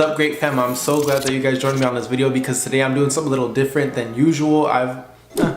up, great fam? I'm so glad that you guys joined me on this video because today I'm doing something a little different than usual.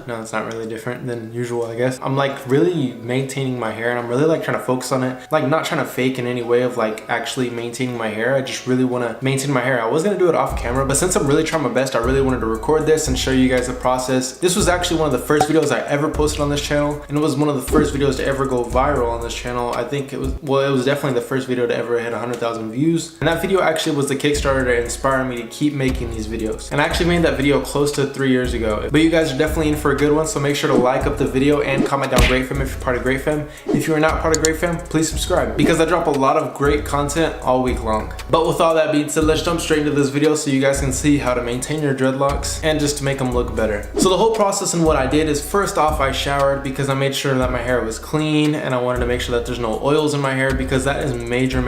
No, it's not really different than usual, I guess. I'm like really maintaining my hair and I'm really like trying to focus on it. Like not trying to fake in any way of like actually maintaining my hair. I just really want to maintain my hair. I was going to do it off camera, but since I'm really trying my best, I really wanted to record this and show you guys the process. This was actually one of the first videos I ever posted on this channel, and it was one of the first videos to ever go viral on this channel. I think it was, well, it was definitely the first video to ever hit 100,000 views. And that video actually was the Kickstarter to inspire me to keep making these videos. And I actually made that video close to 3 years ago. But you guys are definitely in for a good one, so make sure to like up the video and comment down Great Fam if you're part of Great Fam. If you are not part of Great Fam, please subscribe because I drop a lot of great content all week long. But with all that being said, let's jump straight into this video so you guys can see how to maintain your dreadlocks and just to make them look better. So the whole process and what I did is, first off, I showered because I made sure that my hair was clean and I wanted to make sure that there's no oils in my hair because that is major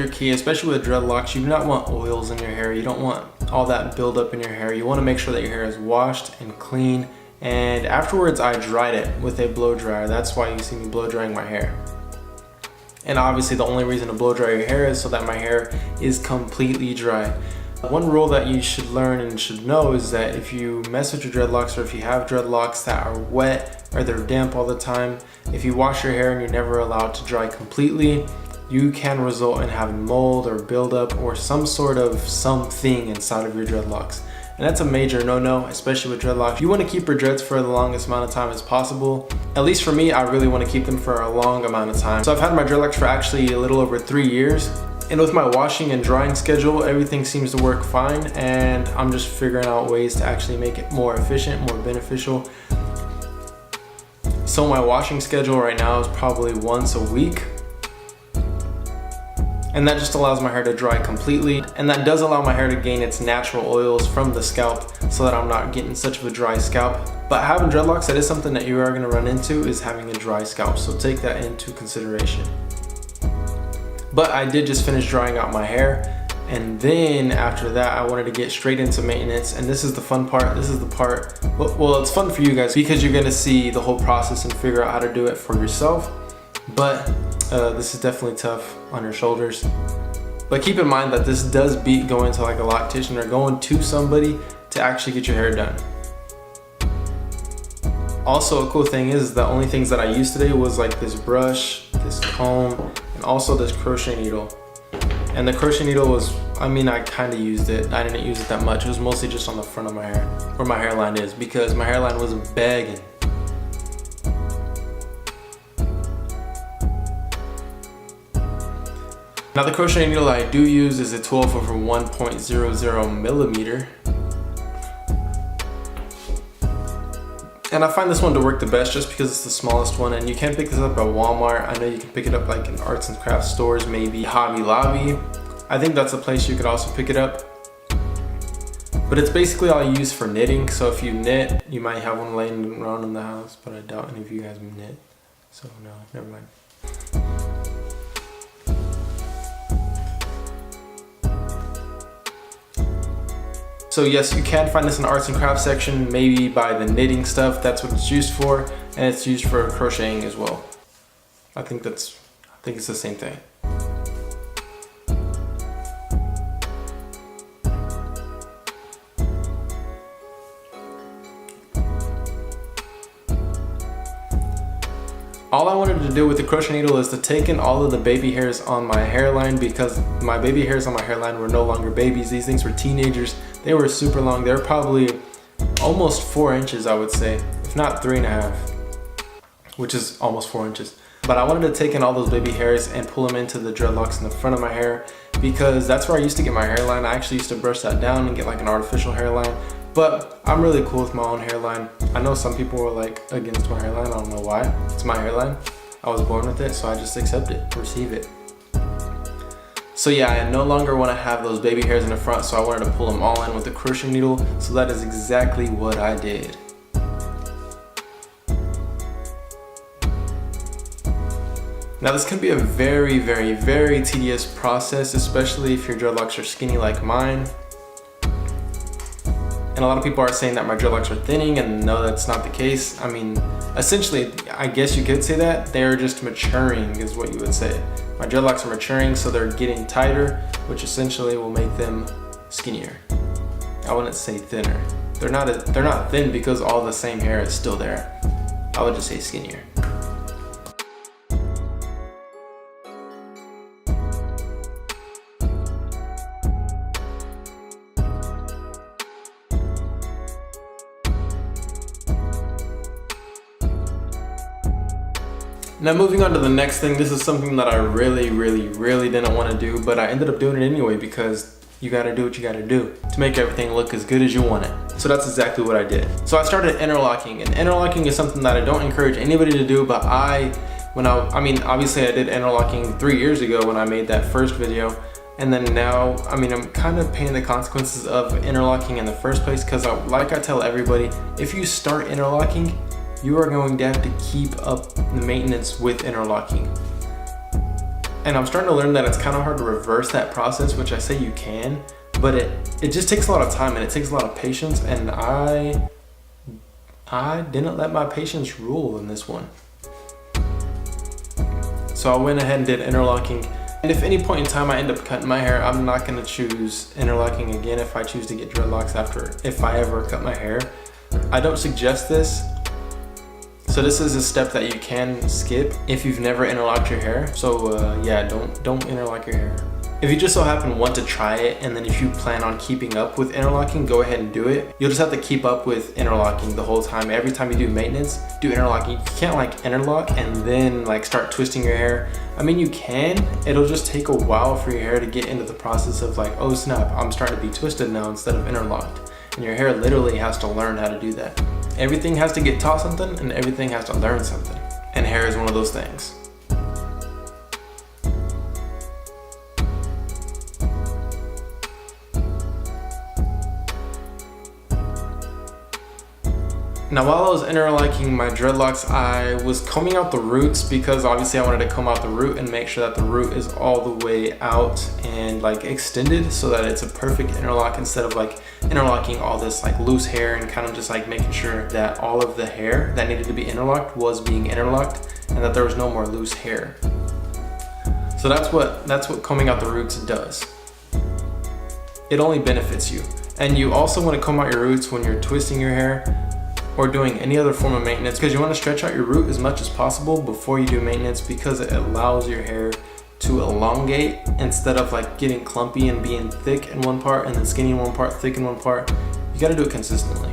key, especially with dreadlocks. You do not want oils in your hair. You don't want all that buildup in your hair. You want to make sure that your hair is washed and clean. And afterwards I dried it with a blow dryer. That's why you see me blow drying my hair. And obviously the only reason to blow dry your hair is so that my hair is completely dry. One rule that you should learn and should know is that if you mess with your dreadlocks, or if you have dreadlocks that are wet or they're damp all the time, if you wash your hair and you're never allowed to dry completely, you can result in having mold or buildup or some sort of something inside of your dreadlocks. And that's a major no-no, especially with dreadlocks. You want to keep your dreads for the longest amount of time as possible. At least for me, I really want to keep them for a long amount of time. So I've had my dreadlocks for actually a little over 3 years. And with my washing and drying schedule, everything seems to work fine. And I'm just figuring out ways to actually make it more efficient, more beneficial. So my washing schedule right now is probably once a week. And that just allows my hair to dry completely. And that does allow my hair to gain its natural oils from the scalp so that I'm not getting such of a dry scalp. But having dreadlocks, that is something that you are gonna run into, is having a dry scalp. So take that into consideration. But I did just finish drying out my hair. And then after that, I wanted to get straight into maintenance. And this is the fun part. This is the part, well, it's fun for you guys because you're gonna see the whole process and figure out how to do it for yourself. But this is definitely tough on your shoulders. But keep in mind that this does beat going to like a loctician or going to somebody to actually get your hair done. Also, a cool thing is the only things that I used today was like this brush, this comb, and also this crochet needle. And the crochet needle was, I mean, I kind of used it. I didn't use it that much. It was mostly just on the front of my hair, where my hairline is, because my hairline was begging. Now the crochet needle I do use is a 12 over 1.00 millimeter. And I find this one to work the best just because it's the smallest one, and you can pick this up at Walmart. I know you can pick it up like in arts and crafts stores, maybe Hobby Lobby. I think that's a place you could also pick it up. But it's basically all you use for knitting. So if you knit, you might have one laying around in the house, but I doubt any of you guys knit. So no, never mind. So yes, you can find this in the arts and crafts section, maybe by the knitting stuff. That's what it's used for, and it's used for crocheting as well. I think it's the same thing. All I wanted to do with the crochet needle is to take in all of the baby hairs on my hairline, because my baby hairs on my hairline were no longer babies. These things were teenagers. They were super long. They were probably almost 4 inches, I would say, if not 3.5, which is almost 4 inches. But I wanted to take in all those baby hairs and pull them into the dreadlocks in the front of my hair, because that's where I used to get my hairline. I actually used to brush that down and get like an artificial hairline. But I'm really cool with my own hairline. I know some people were like against my hairline. I don't know why. It's my hairline. I was born with it, so I just accept it, receive it. So yeah, I no longer want to have those baby hairs in the front, so I wanted to pull them all in with the crochet needle. So that is exactly what I did. Now this can be a very tedious process, especially if your dreadlocks are skinny like mine. And a lot of people are saying that my dreadlocks are thinning, and no, that's not the case. I mean, essentially, I guess you could say that. They're just maturing is what you would say. My dreadlocks are maturing, so they're getting tighter, which essentially will make them skinnier. I wouldn't say thinner. They're not thin because all the same hair is still there. I would just say skinnier. Now moving on to the next thing, this is something that I really didn't want to do, but I ended up doing it anyway because you gotta do what you gotta do to make everything look as good as you want it. So that's exactly what I did. So I started interlocking, and interlocking is something that I don't encourage anybody to do, but I mean, obviously I did interlocking 3 years ago when I made that first video, and then now, I mean, I'm kind of paying the consequences of interlocking in the first place because like I tell everybody, if you start interlocking, you are going to have to keep up the maintenance with interlocking. And I'm starting to learn that it's kind of hard to reverse that process, which I say you can, but it just takes a lot of time and it takes a lot of patience, and I didn't let my patience rule in this one. So I went ahead and did interlocking, and if any point in time I end up cutting my hair, I'm not going to choose interlocking again if I choose to get dreadlocks if I ever cut my hair. I don't suggest this. So this is a step that you can skip if you've never interlocked your hair. So yeah, don't interlock your hair. If you just so happen want to try it, and then if you plan on keeping up with interlocking, go ahead and do it. You'll just have to keep up with interlocking the whole time. Every time you do maintenance, do interlocking. You can't like interlock and then like start twisting your hair. I mean, you can, it'll just take a while for your hair to get into the process of like, oh snap, I'm starting to be twisted now instead of interlocked. And your hair literally has to learn how to do that. Everything has to get taught something, and everything has to learn something. And hair is one of those things. Now while I was interlocking my dreadlocks, I was combing out the roots because obviously I wanted to comb out the root and make sure that the root is all the way out and like extended so that it's a perfect interlock, instead of like interlocking all this like loose hair and kind of just like making sure that all of the hair that needed to be interlocked was being interlocked and that there was no more loose hair. So that's what combing out the roots does. It only benefits you. And you also want to comb out your roots when you're twisting your hair or doing any other form of maintenance, because you want to stretch out your root as much as possible before you do maintenance, because it allows your hair to elongate instead of like getting clumpy and being thick in one part and then skinny in one part, thick in one part. You got to do it consistently.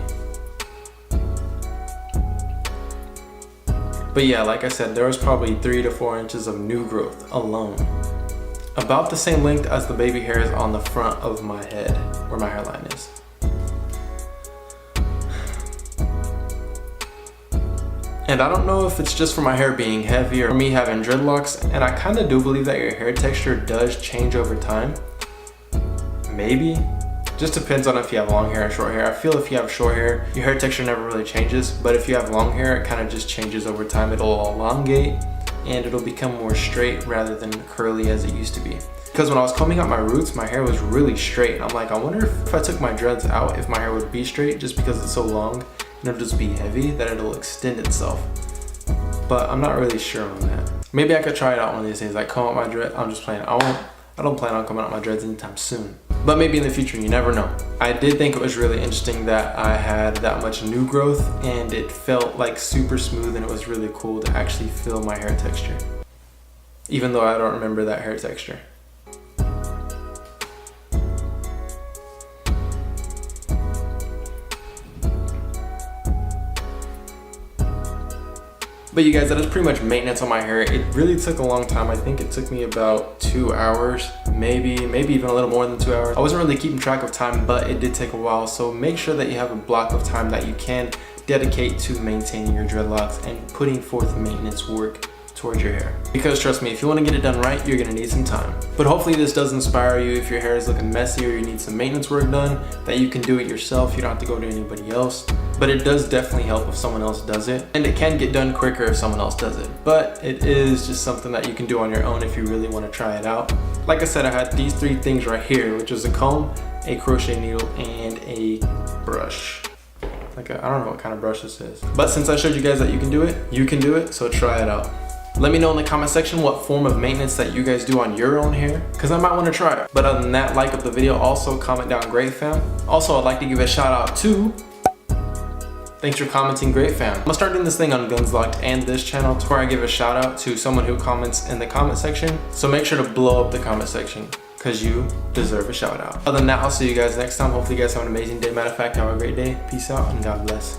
But yeah, like I said, there was probably 3 to 4 inches of new growth alone. About the same length as the baby hairs on the front of my head, where my hairline is. And I don't know if it's just for my hair being heavy or me having dreadlocks, and I kind of do believe that your hair texture does change over time. Maybe. Just depends on if you have long hair or short hair. I feel if you have short hair, your hair texture never really changes, but if you have long hair, it kind of just changes over time. It'll elongate and it'll become more straight rather than curly as it used to be. Because when I was combing out my roots, my hair was really straight. And I'm like, I wonder if I took my dreads out, if my hair would be straight, just because it's so long. And it'll just be heavy, that it'll extend itself. But I'm not really sure on that. Maybe I could try it out one of these days, like comb out my dreads. I'm just playing. I don't plan on combing out my dreads anytime soon. But maybe in the future, you never know. I did think it was really interesting that I had that much new growth, and it felt like super smooth, and it was really cool to actually feel my hair texture. Even though I don't remember that hair texture. But you guys, that is pretty much maintenance on my hair. It really took a long time. I think it took me about 2 hours, maybe even a little more than 2 hours. I wasn't really keeping track of time, but it did take a while. So make sure that you have a block of time that you can dedicate to maintaining your dreadlocks and putting forth maintenance work towards your hair. Because trust me, if you want to get it done right, you're gonna need some time. But hopefully this does inspire you. If your hair is looking messy or you need some maintenance work done, that you can do it yourself. You don't have to go to anybody else. But it does definitely help if someone else does it. And it can get done quicker if someone else does it. But it is just something that you can do on your own if you really want to try it out. Like I said, I had these 3 things right here, which is a comb, a crochet needle, and a brush. I don't know what kind of brush this is. But since I showed you guys that you can do it, so try it out. Let me know in the comment section what form of maintenance that you guys do on your own hair, because I might want to try it. But other than that, like up the video, also comment down great fam. Also, I'd like to give a shout out to, thanks for commenting, great fam. I'm gonna start doing this thing on Guns Locked and this channel to where I give a shout out to someone who comments in the comment section. So make sure to blow up the comment section, because you deserve a shout out. Other than that, I'll see you guys next time. Hopefully you guys have an amazing day. Matter of fact, have a great day. Peace out and God bless.